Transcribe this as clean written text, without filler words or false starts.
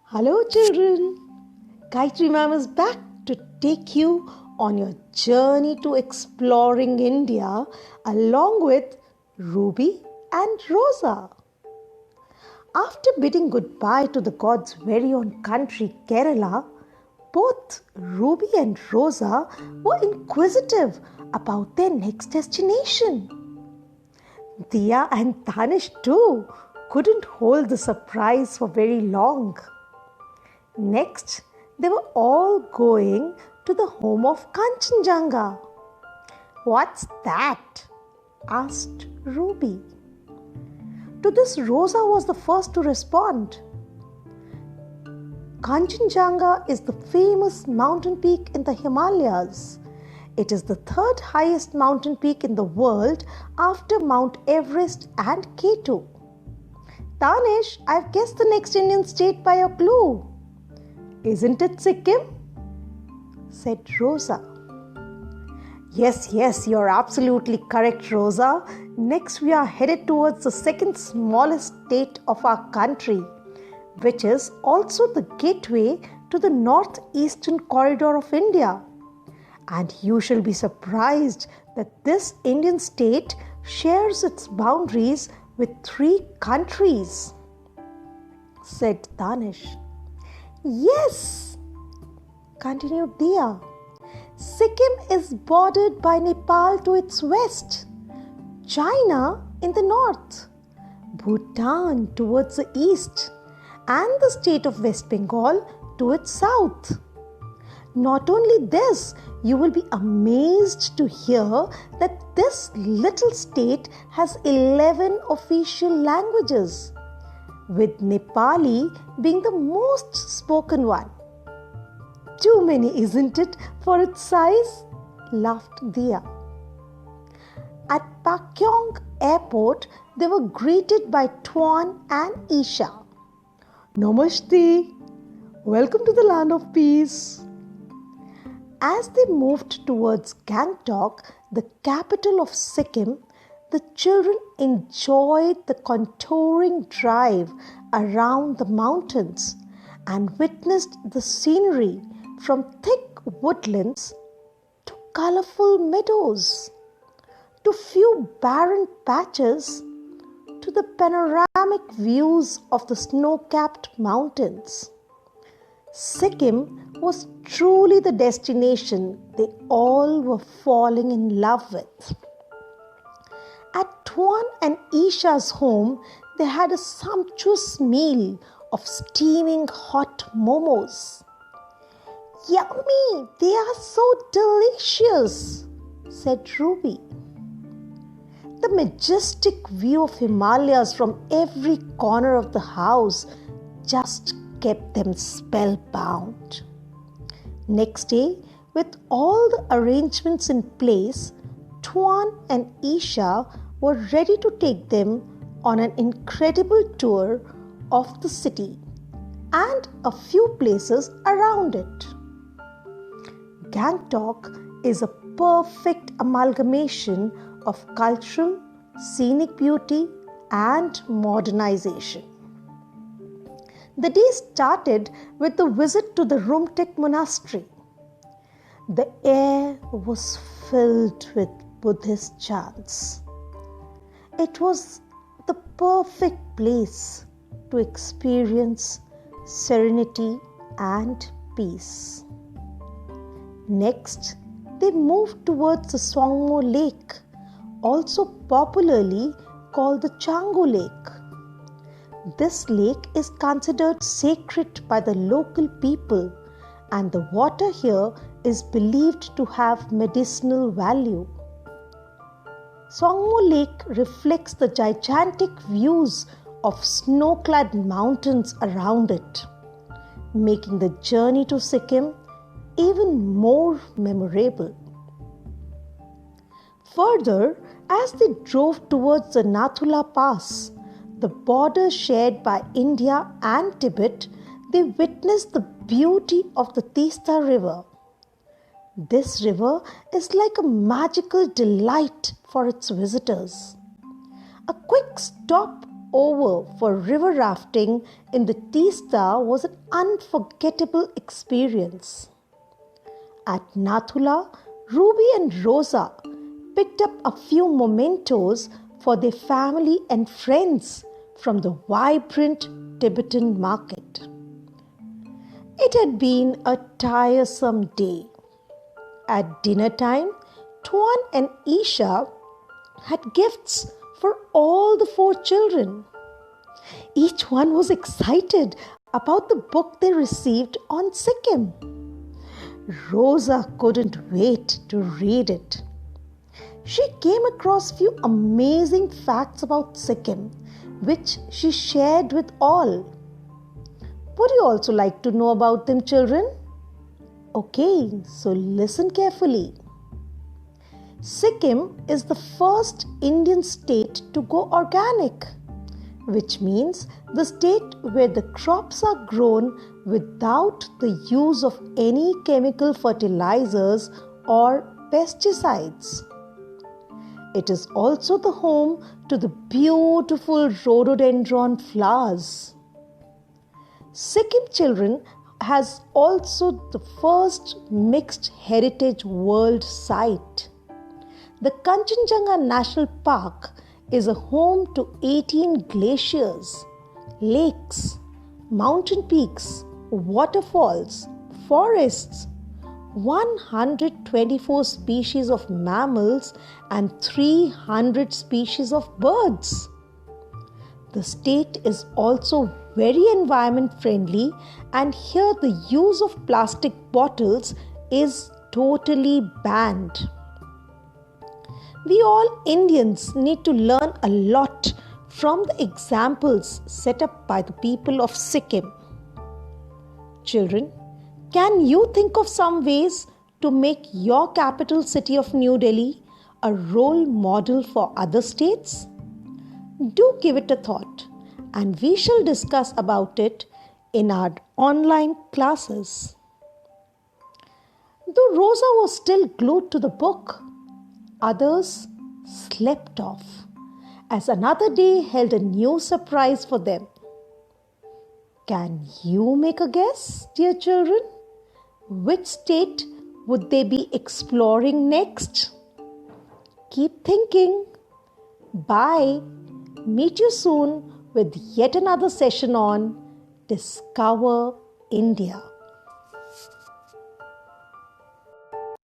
Hello, children. Gayatri Ma'am is back to take you on your journey to exploring India along with Ruby and Rosa. After bidding goodbye to the God's very own country, Kerala, both Ruby and Rosa were inquisitive about their next destination. Dia and Tanish too couldn't hold the surprise for very long. Next, they were all going to the home of Kanchenjunga. "What's that?" asked Ruby. To this, Rosa was the first to respond. Kanchenjunga is the famous mountain peak in the Himalayas. It is the third highest mountain peak in the world after Mount Everest and K2. Tanish, I've guessed the next Indian state by a clue. "Isn't it Sikkim?" said Rosa. Yes, you're absolutely correct, Rosa. Next, we are headed towards the second smallest state of our country, which is also the gateway to the northeastern corridor of India. And you shall be surprised that this Indian state shares its boundaries with 3 countries, said Danish. Yes, continued Dia. Sikkim is bordered by Nepal to its west, China in the north, Bhutan towards the east, and the state of West Bengal to its south. Not only this, you will be amazed to hear that this little state has 11 official languages, with Nepali being the most spoken one. Too many, isn't it, for its size? Laughed Dia. At Pakyong Airport, they were greeted by Tuan and Isha. "Namaste. Welcome to the land of peace." As they moved towards Gangtok, the capital of Sikkim, the children enjoyed the contouring drive around the mountains and witnessed the scenery from thick woodlands to colorful meadows, to few barren patches, to the panoramic views of the snow-capped mountains. Sikkim was truly the destination they all were falling in love with. At Tuan and Isha's home, they had a sumptuous meal of steaming hot momos. "Yummy! They are so delicious," said Ruby. The majestic view of Himalayas from every corner of the house just kept them spellbound. Next day, with all the arrangements in place, Tuan and Isha were ready to take them on an incredible tour of the city and a few places around it. Gangtok is a perfect amalgamation of cultural, scenic beauty and modernization. The day started with the visit to the Rumtek Monastery. The air was filled with Buddhist chants. It was the perfect place to experience serenity and peace. Next, they moved towards the Songmo Lake, also popularly called the Changu Lake. This lake is considered sacred by the local people, and the water here is believed to have medicinal value. Songmo Lake reflects the gigantic views of snow-clad mountains around it, making the journey to Sikkim even more memorable. Further, as they drove towards the Nathula Pass, the border shared by India and Tibet, they witnessed the beauty of the Teesta River. This river is like a magical delight for its visitors. A quick stop over for river rafting in the Teesta was an unforgettable experience. At Nathula, Ruby and Rosa picked up a few mementos for their family and friends from the vibrant Tibetan market. It had been a tiresome day. At dinner time, Tuan and Isha had gifts for all the 4 children. Each one was excited about the book they received on Sikkim. Rosa couldn't wait to read it. She came across few amazing facts about Sikkim, which she shared with all. Would you also like to know about them, children? Okay, so listen carefully. Sikkim is the first Indian state to go organic, which means the state where the crops are grown without the use of any chemical fertilizers or pesticides. It is also the home to the beautiful rhododendron flowers. Sikkim children has also the first mixed heritage world site. The Kanchenjunga National Park is a home to 18 glaciers, lakes, mountain peaks, waterfalls, forests, 124 species of mammals and 300 species of birds. The state is also very environment friendly, and here the use of plastic bottles is totally banned. We all Indians need to learn a lot from the examples set up by the people of Sikkim. Children, can you think of some ways to make your capital city of New Delhi a role model for other states? Do give it a thought, and we shall discuss about it in our online classes. Though Rosa was still glued to the book, others slept off as another day held a new surprise for them. Can you make a guess, dear children? Which state would they be exploring next? Keep thinking. Bye. Meet you soon with yet another session on Discover India.